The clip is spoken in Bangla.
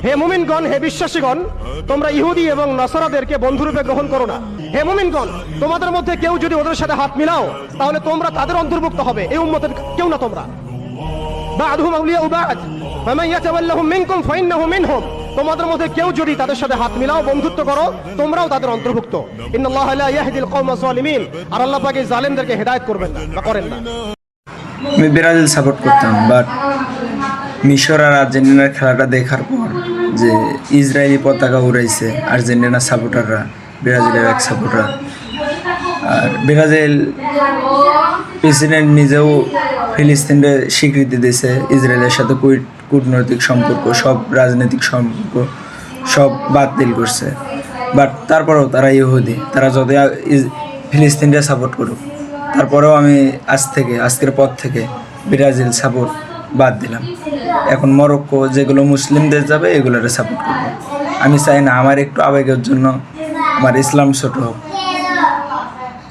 হে মুমিনগণ, হে বিশ্বাসীগণ, তোমরা ইহুদি এবং নাসারাদেরকে বন্ধুরূপে গ্রহণ করো না। হে মুমিনগণ, তোমাদের মধ্যে কেউ যদি ওদের সাথে হাত মিলাও তাহলে তোমরা তাদের অন্তর্ভুক্ত হবে, এই উম্মতের কেউ না তোমরা। বা'দুহুম আউলিয়াউ বা'দ ফামান ইয়াতাওয়াল্লাহুম মিনকুম ফাইন্নাহু মিনহুম। তোমাদের মধ্যে কেউ যদি তাদের সাথে হাত মিলাও, বন্ধুত্ব করো, তোমরাও তাদের অন্তর্ভুক্ত। ইন্নাল্লাহা লা ইয়াহদিল কওমা যালিমিন। আর আল্লাহ পাক এই জালেমদেরকে হেদায়েত করবেন না বা করেন না। আমি ব্রাজিল সাপোর্ট করতাম, বাট মিশর আর আর্জেন্টিনার খেলাটা দেখার পর যে ইসরায়েলি পতাকা উড়াইছে আর্জেন্টিনার সাপোর্টাররা, ব্রাজিলের এক সাপোর্টার। আর ব্রাজিল প্রেসিডেন্ট নিজেও ফিলিস্তিনের স্বীকৃতি দিয়েছে, ইসরায়েলের সাথে কূটনৈতিক সম্পর্ক, সব রাজনৈতিক সম্পর্ক সব বাতিল করছে। বাট তারপরেও তারা ইহুদি, তারা যতই ফিলিস্তিনকে সাপোর্ট করুক, তারপরেও আমি আজকের পর থেকে ব্রাজিল সাপোর্ট বাদ দিলাম। এখন মরক্কো যেগুলো মুসলিম দেশ যাবে এগুলোরে সাপোর্ট করবো। আমি চাই না আমার একটু আবেগের জন্য আমার ইসলাম ছোট হোক।